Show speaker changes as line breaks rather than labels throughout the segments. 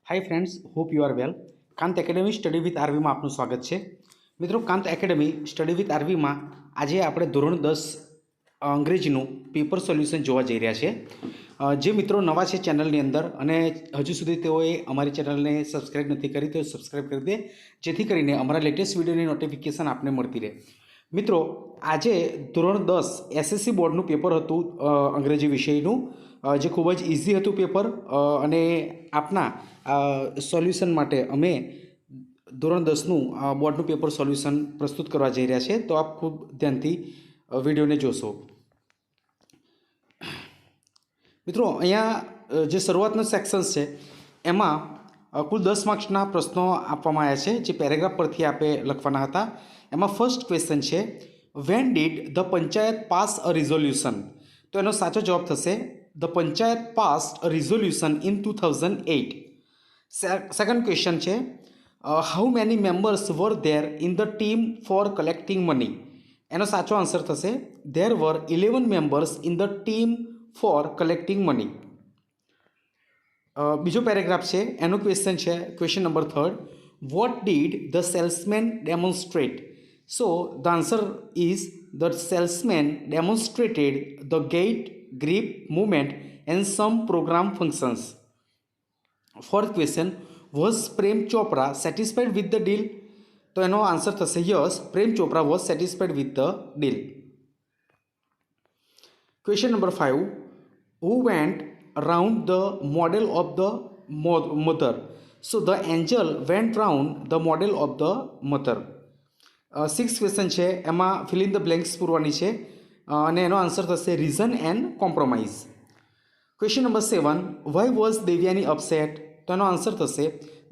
Hi friends, hope you are well. Kant academy study with RV में आपનું સ્વાગત છે। મિત્રો, કાંત એકેડમી સ્ટડી વિથ આરવીમાં આજે આપણે ધોરણ 10 અંગ્રેજીનું પેપર સોલ્યુશન જોવા જઈ રહ્યા છે। જે મિત્રો નવા છે ચેનલની અંદર અને હજુ સુધી તેઓએ અમારી ચેનલને સબસ્ક્રાઈબ નથી કરી તો સબસ્ક્રાઈબ કરી દે, જેથી કરીને અમારા લેટેસ્ટ વિડીયોની નોટિફિકેશન આપને મળતી રહે। મિત્રો, આજે ધોરણ 10 એસએસસી બોર્ડનું પેપર હતું અંગ્રેજી વિષયનું, જે ખૂબ જ ઇઝી હતું પેપર અને આપના સોલ્યુશન માટે અમે ધોરણ 10નું બોર્ડનું પેપર સોલ્યુશન પ્રસ્તુત કરવા જઈ રહ્યા છે, તો આપ ખૂબ ધ્યાનથી વિડીયોને જોશો। મિત્રો, અહીંયા જે શરૂઆતનો સેક્શન્સ છે એમાં કુલ 10 માર્ક્સના પ્રશ્નો આપવામાં આવ્યા છે, જે પેરેગ્રાફ પરથી આપે લખવાના હતા। એમાં ફર્સ્ટ ક્વેશ્ચન છે, when did the panchayat pass a resolution? તો એનો સાચો જવાબ થશે the panchayat passed a resolution in 2008। Second question છે, how many members were there in the team for collecting money? એનો સાચો આન્સર થશે there were 11 members in the team for collecting money. બીજો પેરેગ્રાફ છે એનો ક્વેશ્ચન છે question number 3, what did the salesman demonstrate? So the answer is the salesman demonstrated the gate, grip, movement and some program functions. Fourth question, was Prem Chopra satisfied with the deal? તો એનો answer થશે yes, Prem Chopra was satisfied with the deal. Question number 5, who went around the model of the mother? So the angel went round the model of the mother. Six question છે એમાં fill in the blanks પૂરવાની છે અને એનો answer થશે reason and compromise. Question number 7, why was Devyani upset? તો એનો answer થશે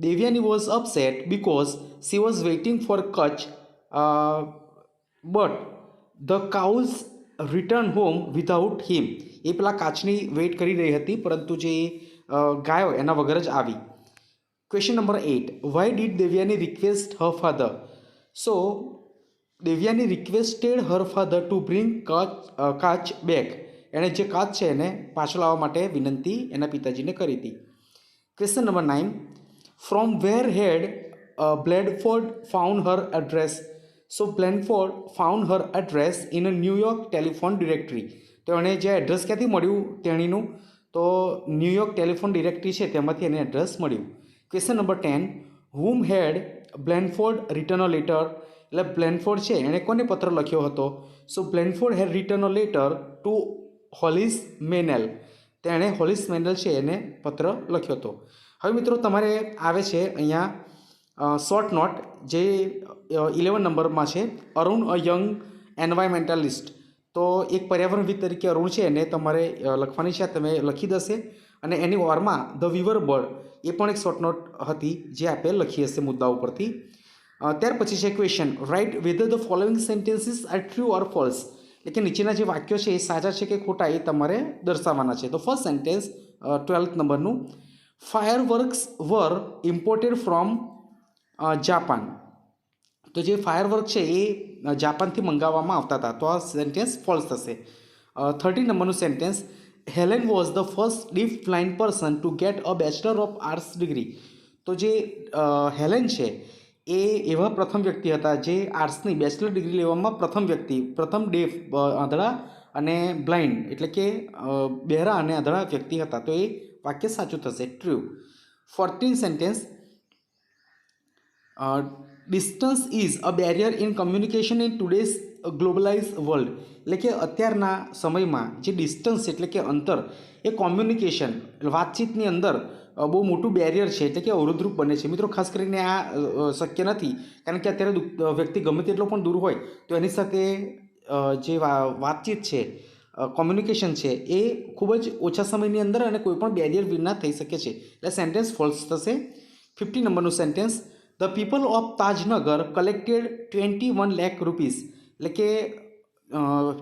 Devyani was upset because she was waiting for Kach but the કાઉઝ રિટર્ન હોમ વિધાઉટ હિમ। એ પેલા કાચની વેઇટ કરી રહી હતી, પરંતુ જે ગાયો એના વગર જ આવી। Question number 8, why did Devyani request her father? So Devyani requested her father to bring કાચ બેક। એણે જે કાચ છે એને પાછો લાવવા માટે વિનંતી એના પિતાજીને કરી હતી। Question number 9, from where had Bledford found her address? So Bledford found her address in a New York telephone directory. તો એણે જે એડ્રેસ ક્યાંથી મળ્યું તેણીનું? તો ન્યૂયોર્ક ટેલિફોન ડિરેક્ટરી છે તેમાંથી એને એડ્રેસ મળ્યું। Question number 10, whom had Blandford return a letter? એટલે બ્લેન્ડફોર્ડ છે એણે કોને પત્ર લખ્યો હતો? So Blandford had return a letter to Hollis Meynell. તેણે હોલિસ મેનેલ છે એને પત્ર લખ્યો હતો। હવે મિત્રો, તમારે આવે છે અહીંયા શોર્ટ નોટ, જે 11 નંબરમાં છે, અરુણ અ યંગ એન્વાયરમેન્ટાલિસ્ટ। તો એક પર્યાવરણવિદ તરીકે અરુણ છે એને તમારે લખવાની છે, તમે લખી દેશે અને એની ઓરમાં ધ વિવર બર્ડ એ પણ એક શોર્ટ નોટ હતી જે આપણે લખી હશે મુદ્દાઓ પરથી। ત્યાર પછી છે question, write whether the following sentences are true or false? એટલે કે નીચેના જે વાક્યો છે એ સાચા છે કે ખોટા એ તમારે દર્શાવવાના છે। તો ફર્સ્ટ સેન્ટેન્સ 12th નંબરનું, fireworks were imported from Japan. તો જે ફાયરવર્ક છે એ જાપાનથી મંગાવવામાં આવતા હતા, તો આ સેન્ટેન્સ ફોલ્સ થશે। 13 નંબરનું sentence, Helen was the first deaf blind person to get a bachelor of arts degree. તો જે હેલેન છે એ એવા પ્રથમ વ્યક્તિ હતા જે આર્ટ્સની બેચલર ડિગ્રી લેવામાં પ્રથમ ડેફ, આંધળા અને બ્લાઇન્ડ એટલે કે બહેરા અને આંધળા વ્યક્તિ હતા, તો એ વાક્ય સાચું થશે, true. 14 sentence, distance is a barrier in communication in today's globalise world. એટલે કે અત્યારના સમયમાં જે ડિસ્ટન્સ એટલે કે અંતર એ કોમ્યુનિકેશન વાતચીતની અંદર બહુ મોટું બેરિયર છે, એટલે કે અવરોધરૂપ બને છે। મિત્રો, ખાસ કરીને આ શક્ય નથી, કારણ કે અત્યારે વ્યક્તિ ગમે તેટલો પણ દૂર હોય તો એની સાથે જે વાતચીત છે, કોમ્યુનિકેશન છે એ ખૂબ જ ઓછા સમયની અંદર અને કોઈ પણ બેરિયર વિના થઈ શકે છે, એટલે સેન્ટેન્સ ફોલ્સ થશે। 50 નંબરનું sentence, the people of Tajnagar collected 21 lakh rupees. એટલે કે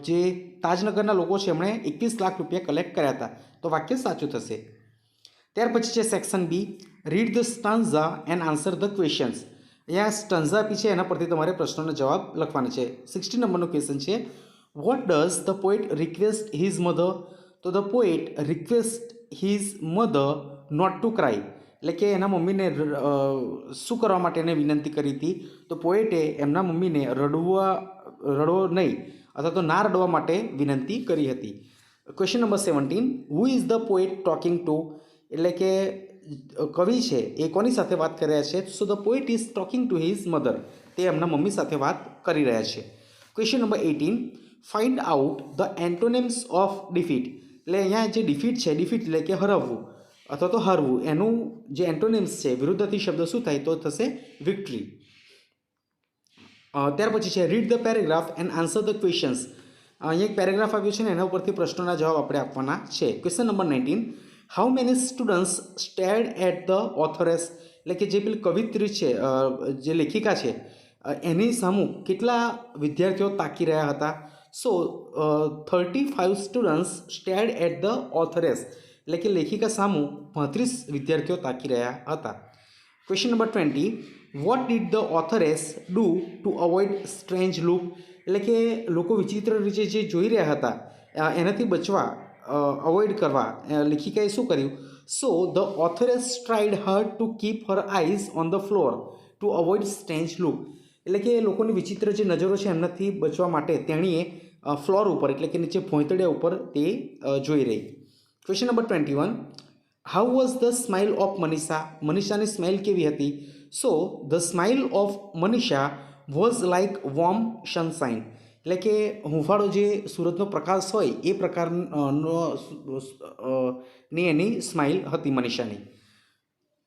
જે તાજનગરના લોકો છે એમણે 21 લાખ રૂપિયા કલેક્ટ કર્યા હતા, તો વાક્ય સાચું થશે। ત્યાર પછી છે section B, read the stanza and answer the questions. અહીંયા સ્ટન્ઝા આપી છે, એના પરથી તમારે પ્રશ્નોનો જવાબ લખવાનો છે। 16 નંબરનો ક્વેશ્ચન છે, what does the poet request his mother? તો the poet request his mother not to cry. એટલે કે એના મમ્મીને શું કરવા માટે એને વિનંતી કરી હતી? તો પોએટે એમના મમ્મીને રડવો નહીં અથવા તો ના રડવા માટે વિનંતી કરી હતી. Question number 17, who is the poet talking two? એટલે કે કવિ છે એ કોની સાથે વાત કરી રહ્યા છે? So the poet is talking to his mother. તે એમના મમ્મી સાથે વાત કરી રહ્યા છે. Question number 18, find out the antonyms of defeat. એટલે અહીંયા જે ડિફીટ છે, ડિફીટ એટલે કે હરાવવું અથવા તો હારવું, એનું જે એન્ટોનિમ્સ છે, વિરુદ્ધાર્થી શબ્દ શું થાય? તો થશે વિક્ટરી. ત્યાર પછી છે read the paragraph and answer the questions. અહીંયા એક પેરેગ્રાફ આવ્યું છે ને એના ઉપરથી પ્રશ્નોના જવાબ આપણે આપવાના છે. Question number 19, how many students stared at the authoress? એટલે કે જે પેલી કવિત્રી છે, જે લેખિકા છે, એની સામું કેટલા વિદ્યાર્થીઓ તાકી રહ્યા હતા? So 35 students stared at the authoress. એટલે કે લેખિકા સામું 35 વિદ્યાર્થીઓ તાકી રહ્યા હતા. Question number 20, what did the authoress do to avoid strange look? એટલે કે લોકો વિચિત્ર રીતે જે જોઈ રહ્યા હતા એનાથી બચવા, અવોઇડ કરવા લેખિકાએ શું કર્યું? So the authoress tried hard to keep her eyes on the floor to avoid strange look. એટલે કે લોકોની વિચિત્ર જે નજરો છે એમનાથી બચવા માટે તેણીએ ફ્લોર ઉપર એટલે કે નીચે ભોંયતળિયા ઉપર તે જોઈ રહી. Question number 21, how was the smile of Manisha? મનીષાની સ્માઇલ કેવી હતી? So the smile of Manisha was like warm sunshine. એટલે કે હુંફાળો જે સૂરજનો પ્રકાશ હોય એ પ્રકારનો ની એની સ્માઇલ હતી મનીષાની.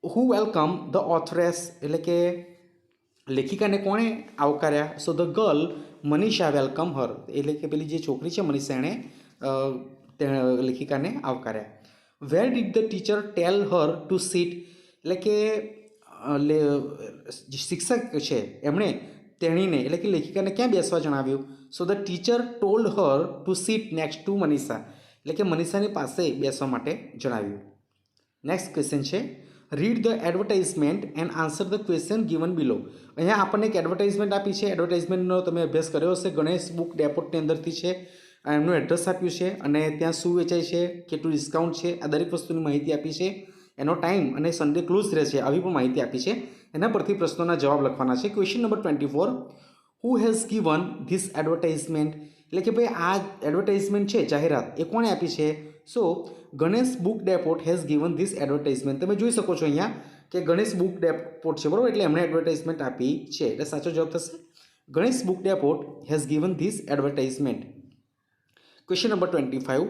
હુ વેલકમ ધ ઓથરેસ? એટલે કે લેખિકાને કોણે આવકાર્યા? સો ધ ગર્લ મનીષા વેલકમ હર. એટલે કે પેલી જે છોકરી છે મનીષા એણે લેખિકાને આવકાર્યા. Where did the teacher tell her to sit? એટલે કે શિક્ષક છે એમણે તેણીને એટલે કે લેખિકાને ક્યાં બેસવા જણાવ્યું? So the teacher told her to sit next to Manisha. એટલે કે મનીષાની પાસે બેસવા માટે જણાવ્યું. નેક્સ્ટ ક્વેશ્ચન છે read the advertisement and answer the question given below. અહીંયા આપણને એક એડવર્ટાઇઝમેન્ટ આપી છે. એડવર્ટાઇઝમેન્ટનો તમે અભ્યાસ કર્યો હશે. ગણેશ બુક ડેપોટની અંદરથી છે. એમનું એડ્રેસ આપ્યું છે અને ત્યાં શું વેચાય છે, કેટલું ડિસ્કાઉન્ટ છે, આ દરેક વસ્તુની માહિતી આપી છે. એનો ટાઈમ અને સન્ડે ક્લોઝ રહેશે આવી પણ માહિતી આપી છે. એના પરથી પ્રશ્નોના જવાબ લખવાના છે. Question number 24, who has given this advertisement? એટલે કે ભાઈ આ એડવર્ટાઇઝમેન્ટ છે, જાહેરાત, એ કોણે આપી છે? So Ganesh book depot has given this advertisement. તમે જોઈ શકો છો અહીંયા કે ગણેશ બુક ડેપોટ છે, બરાબર, એટલે એમણે એડવર્ટાઇઝમેન્ટ આપી છે. એટલે સાચો જવાબ થશે Ganesh book depot has given this advertisement. Question number 25,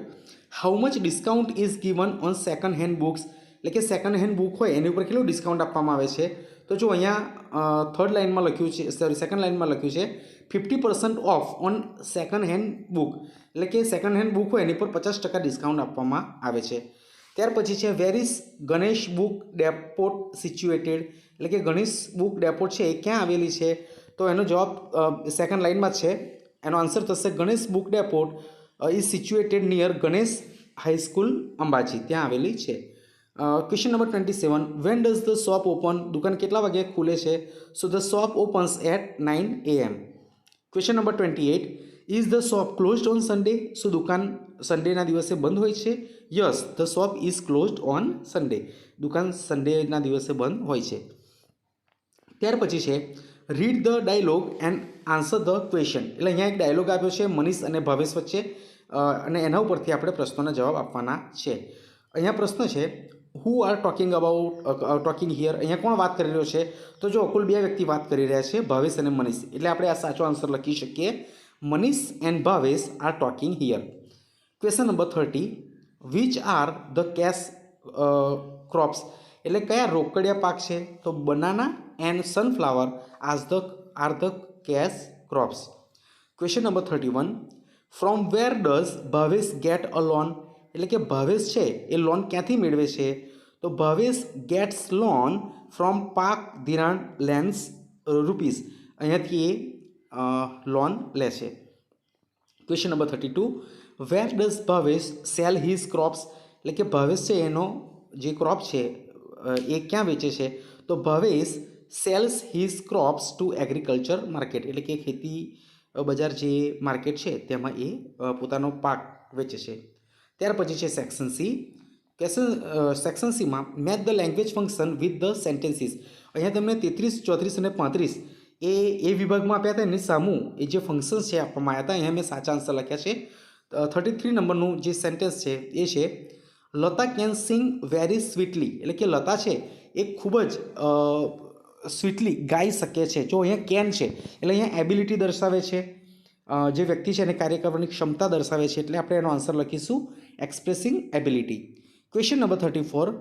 how much discount is given on second hand books? એટલે કે સેકન્ડ હેન્ડ બુક હોય એની ઉપર કેટલું ડિસ્કાઉન્ટ આપવામાં આવે છે? તો જો અહીંયા થર્ડ લાઇનમાં લખ્યું છે, સેકન્ડ લાઇનમાં લખ્યું છે 50% of on second hand book. એટલે કે સેકન્ડ હેન્ડ બુક હોય એની પર 50% ડિસ્કાઉન્ટ આપવામાં આવે છે. ત્યાર પછી છે where is Ganesh book depot situated? એટલે કે ગણેશ બુક ડેપોટ છે એ ક્યાં આવેલી છે? તો એનો જવાબ સેકન્ડ લાઇનમાં જ છે. એનો આન્સર થશે Ganesh book depot is situated near Ganesh high school Ambaji, ત્યાં આવેલી છે. Question number 27, when does the shop open? દુકાન કેટલા વાગે ખુલે છે? So the shop opens at 9 AM. Question number 28, is the shop closed on Sunday? શું દુકાન સન્ડેના દિવસે બંધ હોય છે? Yes, the shop is closed on Sunday. દુકાન સન્ડેના દિવસે બંધ હોય છે. ત્યાર પછી છે read the dialogue and answer the question. એટલે અહીંયા એક ડાયલોગ આપ્યો છે મનીષ અને ભાવેશ વચ્ચે અને એના ઉપરથી આપણે પ્રશ્નોના જવાબ આપવાના છે. અહીંયા પ્રશ્ન છે હુ આર ટોકિંગ હિયર? અહીંયા કોણ વાત કરી રહ્યો છે? તો જો કુલ બે વ્યક્તિ વાત કરી રહ્યા છે, ભાવેશ અને મનીષ. એટલે આપણે આ સાચો આન્સર લખી શકીએ, Manish and Bhavesh are talking here. Question number 30, which are the cash crops? એટલે કયા રોકડિયા પાક છે? તો banana and sunflower are the cash crops. Question number 31, from where does Bhavesh get a loan? એટલે કે ભાવેશ છે એ લોન ક્યાંથી મેળવે છે? તો ભાવેશ ગેટ્સ લોન ફ્રોમ પાક ધિરાણ લેન્સ રૂપીઝ. અહીંયાથી એ લોન લે છે. Question number 32, where does Bhavesh cell his crops? એટલે કે ભાવેશ છે એનો જે ક્રોપ છે એ ક્યાં વેચે છે? તો Bhavesh sells his crops to agriculture market. એટલે કે ખેતી બજાર જે માર્કેટ છે તેમાં એ પોતાનો પાક વેચે છે. ત્યાર પછી છે સેક્શન સી. ક્વેશ્ચન સેક્શન સીમાં match the language function with the sentences. અહીંયા તમને 33, 34 અને 35 એ વિભાગમાં આપ્યા હતા. એની સામું એ જે ફંક્શન્સ છે આપવામાં આવ્યા હતા. અહીંયા મેં સાચા આન્સર લખ્યા છે. 33 નંબરનું જે સેન્ટેન્સ છે એ છે લતા કેન સિંગ વેરી સ્વીટલી. એટલે કે લતા છે એ ખૂબ જ સ્વીટલી ગાઈ શકે છે. જો અહીંયા કેન છે એટલે અહીંયા એબિલિટી દર્શાવે છે, જે વ્યક્તિ છે એને કાર્ય કરવાની ક્ષમતા દર્શાવે છે. એટલે આપણે એનો આન્સર લખીશું expressing ability. Question number 34,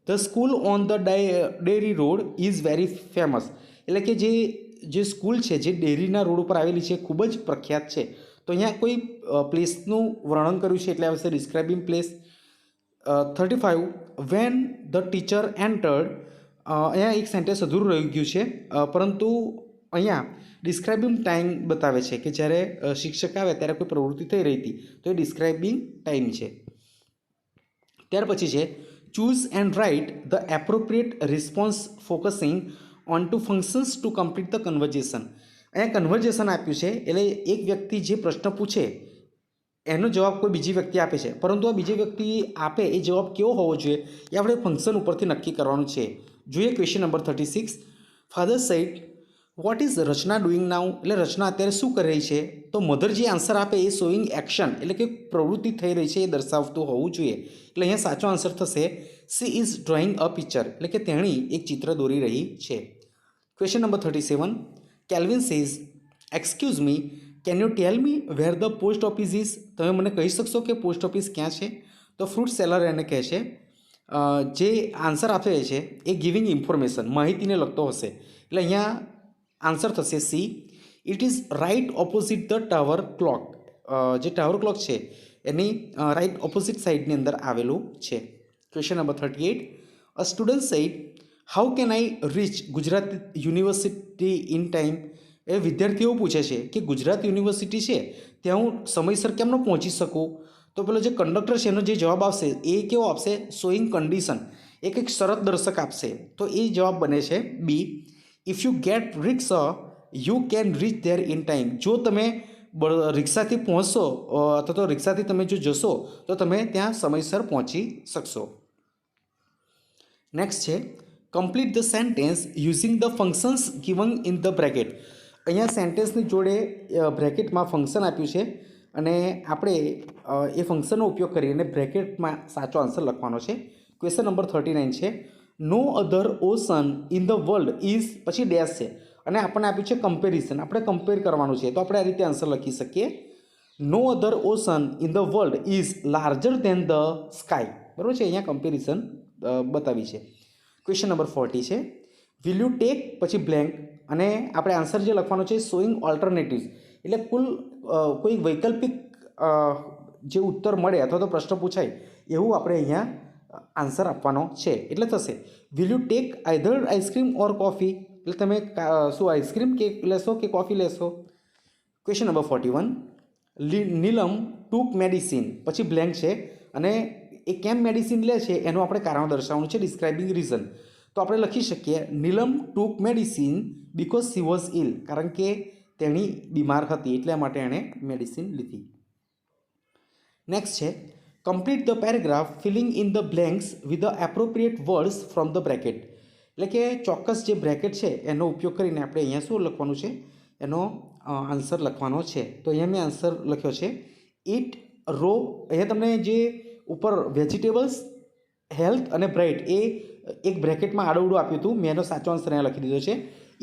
the school on the dairy road is very famous. એટલે કે જે સ્કૂલ છે જે ડેરીના રોડ ઉપર આવેલી છે ખૂબ જ પ્રખ્યાત છે. તો અહીંયા કોઈ પ્લેસનું વર્ણન કર્યું છે એટલે આવશે describing place. 35, when the teacher entered. અહીંયા એક સેન્ટેન્સ અધૂરું રહી ગયું છે, પરંતુ અહીંયા ડિસ્ક્રાઇબિંગ ટાઈમ બતાવે છે કે જ્યારે શિક્ષક આવે ત્યારે કોઈ પ્રવૃત્તિ થઈ રહી હતી, તો એ ડિસ્ક્રાઇબિંગ ટાઈમ છે. ત્યાર પછી છે choose and write the appropriate response focusing on two functions to complete the conversation. અહીંયા કન્વર્ઝેશન આપ્યું છે એટલે એક વ્યક્તિ જે પ્રશ્ન પૂછે એનો જવાબ કોઈ બીજી વ્યક્તિ આપે છે, પરંતુ આ બીજી વ્યક્તિ આપે એ જવાબ કેવો હોવો જોઈએ એ આપણે ફંક્શન ઉપરથી નક્કી કરવાનું છે. જોઈએ question number 36, father said what is Rachana doing now. એટલે રચના અત્યારે શું કરી રહી છે? તો મધર જે આન્સર આપે એ શોઈંગ એક્શન એટલે કે પ્રવૃત્તિ થઈ રહી છે એ દર્શાવતું હોવું જોઈએ. એટલે અહીંયા સાચો આન્સર થશે she is drawing a picture. એટલે કે તેણી એક ચિત્ર દોરી રહી છે. Question number 37, Calvin says excuse me can you tell me where the post office is. તમે મને કહી શકશો કે પોસ્ટ ઓફિસ ક્યાં છે? તો ફ્રૂટ સેલર એને કહે છે. જે આન્સર આપે છે એ ગિવિંગ ઇન્ફોર્મેશન માહિતીને લગતો હશે. એટલે અહીંયા આન્સર થશે C. It is right opposite the tower clock. જે ટાવર ક્લોક છે એની રાઇટ ઓપોઝિટ સાઇડની અંદર આવેલું છે. Question number 38, a student said how can I reach Gujarat university in time. એ વિદ્યાર્થીઓ પૂછે છે કે ગુજરાત યુનિવર્સિટી છે ત્યાં હું સમયસર કેમ ન પહોંચી શકું? તો પેલો જે કંડક્ટર છે એનો જે જવાબ આવશે એ કેવો આપશે? Showing condition. એક શરત દર્શક આપશે. તો એ જવાબ બને છે B. If you get rickshaw you can reach there in time. જો તમે રિક્ષાથી પહોંચશો અથવા તો રિક્ષાથી તમે જો જશો તો તમે ત્યાં સમયસર પહોંચી શકશો. નેક્સ્ટ છે complete the sentence using the functions given in the bracket. અહીંયા સેન્ટેન્સની જોડે બ્રેકેટમાં ફંક્શન આપ્યું છે અને આપણે એ ફંક્શનનો ઉપયોગ કરીને બ્રેકેટમાં સાચો આન્સર લખવાનો છે. ક્વેશ્ચન નંબર 39 છે no other ocean in the world is, પછી ડેશ છે અને આપણને આપ્યું છે કમ્પેરિઝન. આપણે કમ્પેર કરવાનું છે તો આપણે આ રીતે આન્સર લખી શકીએ no other ocean in the world is larger than the sky. બરાબર છે, અહીંયા કમ્પેરિઝન બતાવી છે. ક્વેશ્ચન નંબર 40 છે વિલ યુ ટેક, પછી બ્લેન્ક અને આપણે આન્સર જે લખવાનો છે શોઈંગ ઓલ્ટરનેટિવ્સ. એટલે કુલ કોઈ વૈકલ્પિક જે ઉત્તર મળે અથવા તો પ્રશ્ન પૂછાય એવું આપણે અહીંયા આન્સર આપવાનો છે. એટલે થશે will you take either ice cream or coffee. એટલે તમે શું આઈસ્ક્રીમ કે લેશો કે કોફી લેશો? ક્વેશ્ચન નંબર 41 નીલમ ટૂક મેડિસિન, પછી બ્લેન્ક છે અને એ કેમ મેડિસિન લે છે એનું આપણે કારણ દર્શાવવાનું છે ડિસ્ક્રાઇબિંગ રીઝન. તો આપણે લખી શકીએ નીલમ ટૂક મેડિસિન બિકોઝ સી વોઝ ઇલ. કારણ કે તેણી બીમાર હતી એટલા માટે એણે મેડિસિન લીધી. નેક્સ્ટ છે complete the paragraph filling in the blanks with the appropriate words from the bracket. એટલે કે ચોક્કસ જે બ્રેકેટ છે એનો ઉપયોગ કરીને આપણે અહીંયા શું લખવાનું છે? એનો આન્સર લખવાનો છે. તો અહીંયા મેં આન્સર લખ્યો છે ઇટ રો. અહીંયા તમને જે ઉપર વેજીટેબલ્સ, હેલ્થ અને બ્રાઇટ એ એક બ્રેકેટમાં આડવડું આપ્યું હતું. મેં એનો સાચો આન્સર અહીંયા લખી દીધો છે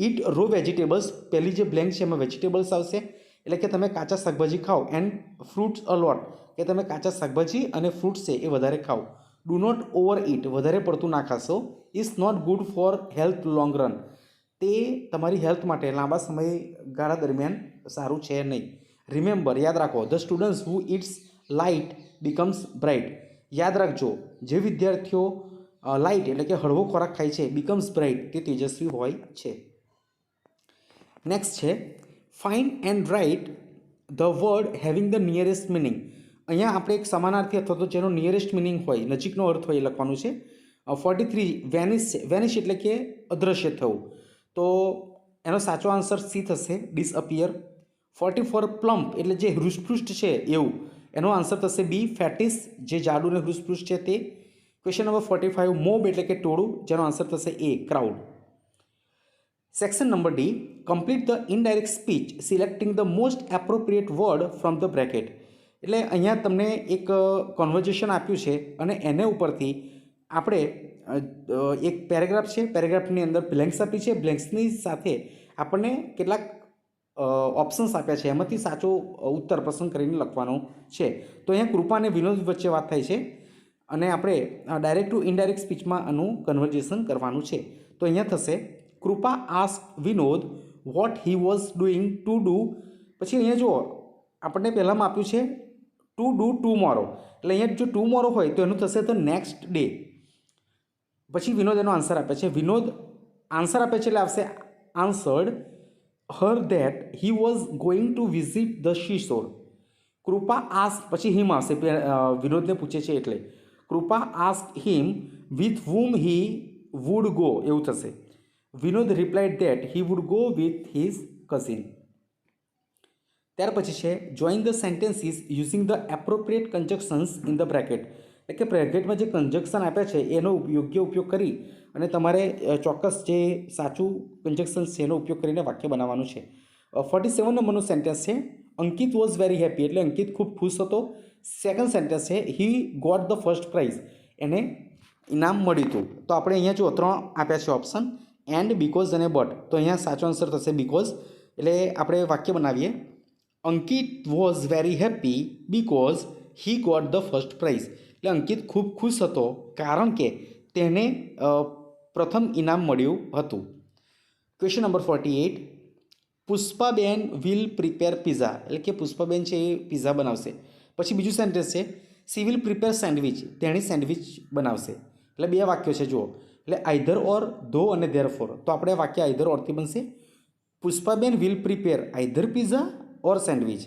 ઇટ રો વેજીટેબલ્સ. પહેલી જે બ્લેન્ક છે એમાં વેજીટેબલ્સ આવશે એટલે કે તમે કાચા શાકભાજી ખાઓ. એન્ડ ફ્રૂટ્સ અ લોટ કે તમે કાચા શાકભાજી અને ફ્રૂટ્સ છે એ વધારે ખાઓ. ડુ નોટ ઓવર ઇટ, વધારે પડતું ના ખાશો. Is not good for health long run, તે તમારી હેલ્થ માટે લાંબા સમયગાળા દરમિયાન સારું છે નહીં. રિમેમ્બર, યાદ રાખો the students who eats light becomes bright. યાદ રાખજો જે વિદ્યાર્થીઓ લાઇટ એટલે કે હળવો ખોરાક ખાય છે બીકમ્સ બ્રાઇટ તે તેજસ્વી હોય છે. નેક્સ્ટ છે find and write the word having the nearest meaning. અહીંયા આપણે એક સમાનાર્થી અથવા તો જેનો નિયરેસ્ટ મિનિંગ હોય, નજીકનો અર્થ હોય એ લખવાનું છે. 43 વેનિશ છે. વેનિશ એટલે કે અદૃશ્ય થવું, તો એનો સાચો આન્સર સી થશે ડિસઅપિયર. 44 પ્લમ્પ એટલે જે હૃષ્ટપુષ્ટ છે એવું, એનો આન્સર થશે બી ફેટિસ, જે જાડુ અને હૃષ્ટપુષ્ટ છે તે. ક્વેશ્ચન નંબર 45 મોબ એટલે કે ટોળું, જેનો આન્સર થશે a crowd. Section number D complete the indirect speech selecting the most appropriate word from the bracket. એટલે અહીંયા તમને એક કોન્વર્ઝેશન આપ્યું છે અને એને ઉપરથી આપણે એક પેરેગ્રાફ છે, પેરેગ્રાફની અંદર બ્લેન્ક્સ આપી છે, બ્લેન્ક્સની સાથે આપણને કેટલાક ઓપ્શન્સ આપ્યા છે, એમાંથી સાચો ઉત્તર પસંદ કરીને લખવાનો છે. તો અહીંયા કૃપા અને વિનોદ વચ્ચે વાત થાય છે અને આપણે ડાયરેક્ટ ટુ ઇનડાયરેક્ટ સ્પીચમાં આનું કન્વર્ઝેશન કરવાનું છે. તો અહીંયા થશે Kripa ask Vinod what he was doing to do. પછી અહીંયા જુઓ આપણને પહેલાંમાં આપ્યું છે ટુ ડુ ટુમોરો, એટલે અહીંયા જો ટુમોરો હોય તો એનું થશે ધ નેક્સ્ટ ડે. પછી વિનોદ એનો આન્સર આપે છે, વિનોદ આન્સર આપે છે એટલે આવશે answered her that he was going to visit the seashore. Kripa ask પછી હિમ આવશે, વિનોદને પૂછે છે એટલે Kripa ask him with whom he would go, એવું થશે. Vinod replied that he would go with his cousin. ત્યાર પછી છે join the sentences using the appropriate conjunctions in the bracket. એટલે કે બ્રેકેટમાં જે કન્જક્શન આપ્યા છે એનો યોગ્ય ઉપયોગ કરી અને તમારે ચોક્કસ જે સાચું કન્જક્શન્સ છે એનો ઉપયોગ કરીને વાક્ય બનાવવાનું છે. 47 નંબરનું સેન્ટેન્સ છે અંકિત વોઝ વેરી હેપી, એટલે અંકિત ખૂબ ખુશ હતો. સેકન્ડ સેન્ટેન્સ છે he got the first prize, એને ઇનામ મળ્યું હતું. તો આપણે અહીંયા જો 3 આપ્યા છે ઓપ્શન, એન્ડ, બીકોઝ અને બટ. તો અહીંયા સાચો આન્સર થશે બીકોઝ. એટલે આપણે વાક્ય બનાવીએ Ankit was very happy because he got the first prize. એટલે અંકિત ખૂબ ખુશ હતો કારણ કે તેને પ્રથમ ઇનામ મળ્યું હતું. Question number 48 Pushpaben will prepare pizza, એટલે કે પુષ્પાબેન છે એ પિઝા બનાવશે. પછી બીજું સેન્ટેન્સ છે સી વિલ પ્રિપેર સેન્ડવિચ, તેણી સેન્ડવિચ બનાવશે. એટલે 2 વાક્યો છે જુઓ, એટલે આઈધર ઓર, ધો અને ધેરફોર. તો આપણે વાક્ય આઈધર ઓરથી બનશે Pushpaben will prepare either pizza or sandwich.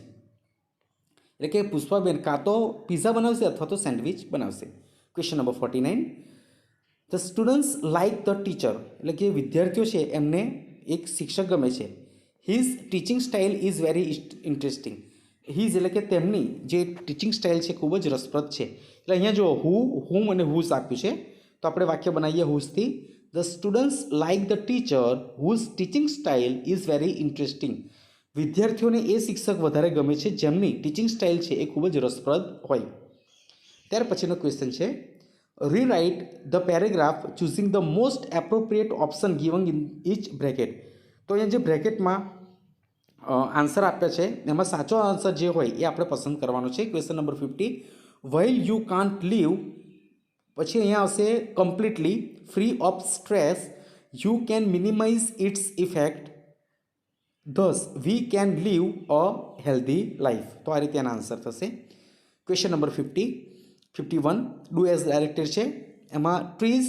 એટલે કે પુષ્પાબેન કાં તો પિઝા બનાવશે અથવા તો સેન્ડવિચ બનાવશે. Question number 49 the students like the teacher, એટલે કે વિદ્યાર્થીઓ છે એમને એક શિક્ષક ગમે છે. His teaching style is very interesting. His એટલે કે તેમની જે ટીચિંગ સ્ટાઇલ છે ખૂબ જ રસપ્રદ છે. એટલે અહીંયા જો હુમ અને હુઝ આપ્યું છે, તો આપણે વાક્ય બનાવીએ હુઝથી the students like the teacher whose teaching style is very interesting. વિદ્યાર્થીઓને એ શિક્ષક વધારે ગમે છે જેમની ટીચિંગ સ્ટાઇલ છે એ ખૂબ જ રસપ્રદ હોય. ત્યાર પછીનો ક્વેશ્ચન છે rewrite the paragraph choosing the most appropriate option given in each bracket. તો અહીંયા જે બ્રેકેટમાં આન્સર આપ્યા છે એમાં સાચો આન્સર જે હોય એ આપણે પસંદ કરવાનો છે. Question number 50 while you can't live, પછી અહીંયા આવશે completely free of stress, you can minimize its effect, thus we can live a healthy life. તો આ રીતે એના આન્સર થશે. Question number 51 do as directed છે, એમાં trees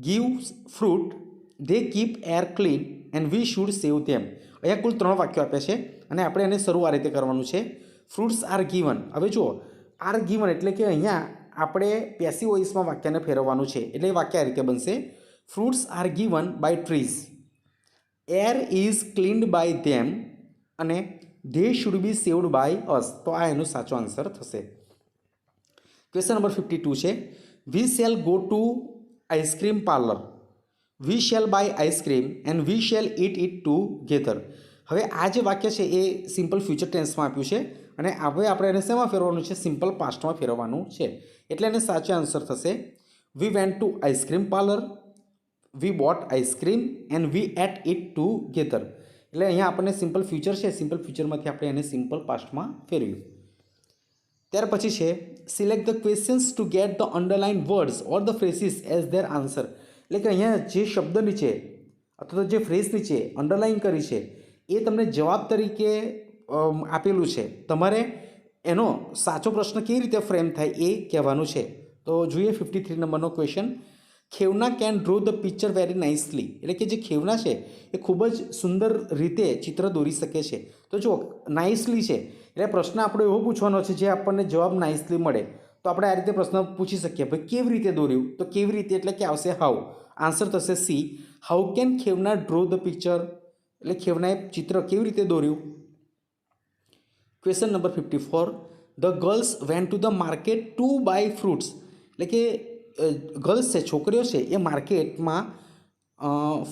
gives fruit, they keep air clean and we should save them. અહીંયા કુલ 3 વાક્યો આપ્યા છે અને આપણે એને શરૂ આ રીતે કરવાનું છે ફ્રૂટ્સ આર ગીવન. હવે જુઓ આર ગીવન એટલે કે અહીંયા આપણે પેસિવ વોઇસમાં વાક્યને ફેરવવાનું છે. એટલે એ વાક્ય આ રીતે બનશે fruits are given by trees, air is cleaned by them અને they should be saved by us. તો આ એનો સાચો આન્સર થશે. ક્વેશ્ચન નંબર 52 છે we shall go to ice cream parlour, we shall buy ice cream and we shall eat it together. હવે આ જે વાક્ય છે એ સિમ્પલ ફ્યુચર ટેન્સમાં આપ્યું છે અને હવે આપણે એને શેમાં ફેરવવાનું છે, સિમ્પલ પાસ્ટમાં ફેરવવાનું છે. એટલે એને સાચો આન્સર થશે we went to ice cream parlour, we bought ice cream and we ate it together. એટલે અહીંયા આપણને સિમ્પલ ફ્યુચર છે, સિમ્પલ ફ્યુચરમાંથી આપણે એને સિમ્પલ પાસ્ટમાં ફેરવ્યું. ત્યાર પછી છે select the questions to get the underline words or the phrases as their answer. એટલે કે અહીંયા જે શબ્દ નીચે અથવા તો જે ફ્રેઝ નીચે અંડરલાઇન કરી છે એ તમને જવાબ તરીકે આપેલું છે. તમારે એનો સાચો પ્રશ્ન કેવી રીતે ફ્રેમ થાય એ કહેવાનું છે. તો જોઈએ 53 નંબરનો question Khevna can draw the picture very nicely. એટલે કે જે ખેવના છે એ ખૂબ જ સુંદર રીતે ચિત્ર દોરી શકે છે. તો જો નાઇસલી છે એટલે પ્રશ્ન આપણો એવો પૂછવાનો છે જે આપણને જવાબ નાઇસલી મળે. તો આપણે આ રીતે પ્રશ્ન પૂછી શકીએ ભાઈ કેવી રીતે દોર્યું, તો કેવી રીતે એટલે કે આવશે હાઉ. આન્સર થશે C how can Khevna draw the picture, એટલે ખેવનાએ ચિત્ર કેવી રીતે દોર્યું. Question number 54 the girls went to the market to buy fruits. એટલે કે ગર્લ્સ છે, છોકરીઓ છે, એ માર્કેટમાં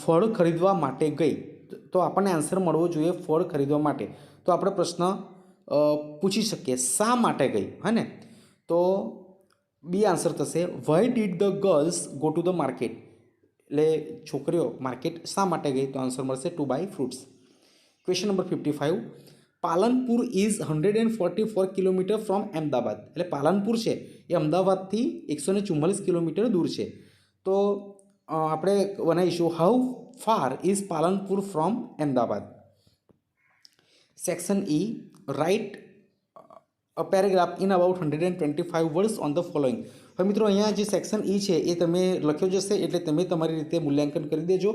ફળ ખરીદવા માટે ગઈ, તો આપણને આન્સર મળવો જોઈએ ફળ ખરીદવા માટે. તો આપણે પ્રશ્ન પૂછી શકીએ શા માટે ગઈ, હે ને? તો બી આન્સર થશે why did the girls go to the market. એટલે છોકરીઓ માર્કેટ શા માટે ગઈ? તો આન્સર મળશે to buy fruits. Question number 55. Palanpur is 144 kilometre from Ahmedabad. એટલે પાલનપુર છે એ અમદાવાદથી 144 કિલોમીટર દૂર છે. તો આપણે બનાવીશું how far is Palanpur from Ahmedabad. Section E, write a paragraph in about 125 words on the following. હવે મિત્રો અહીંયા જે સેક્શન ઈ છે એ તમે લખ્યો જશે, એટલે તમે તમારી રીતે મૂલ્યાંકન કરી દેજો.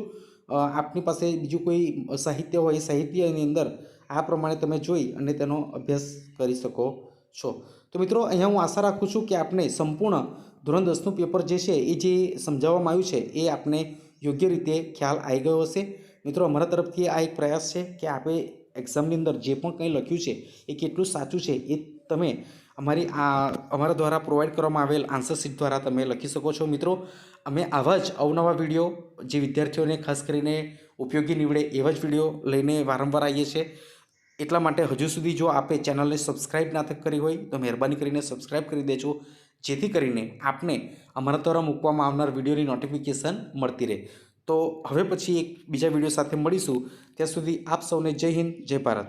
આપની પાસે બીજું કોઈ સાહિત્ય હોય એ સાહિત્યની અંદર આ પ્રમાણે તમે જોઈ અને તેનો અભ્યાસ કરી શકો છો. તો મિત્રો અહીંયા હું આશા રાખું છું કે આપને સંપૂર્ણ ધોરણ 10નું પેપર જે છે એ જે સમજાવવામાં આવ્યું છે એ આપને યોગ્ય રીતે ખ્યાલ આવી ગયો હશે. મિત્રો અમારા તરફથી આ એક પ્રયાસ છે કે આપણે એક્ઝામની અંદર જે પણ કંઈ લખ્યું છે એ કેટલું સાચું છે એ તમે અમારા દ્વારા પ્રોવાઈડ કરવામાં આવેલ આન્સર શીટ દ્વારા તમે લખી શકો છો. મિત્રો અમે આવા જ અવનવા વિડીયો જે વિદ્યાર્થીઓને ખાસ કરીને ઉપયોગી નીવડે એવા જ વિડીયો લઈને વારંવાર આવીએ છીએ. એટલા માટે હજુ સુધી જો આપે ચેનલને સબસ્ક્રાઈબ ના કરી હોય તો મહેરબાની કરીને સબસ્ક્રાઈબ કરી દેજો, જેથી કરીને આપને અમારા દ્વારા મૂકવામાં આવનાર વિડીયોની નોટિફિકેશન મળતી રહે. તો હવે પછી એક બીજા વિડીયો સાથે મળીશું. ત્યાં સુધી આપ સૌને જય હિન્દ, જય ભારત.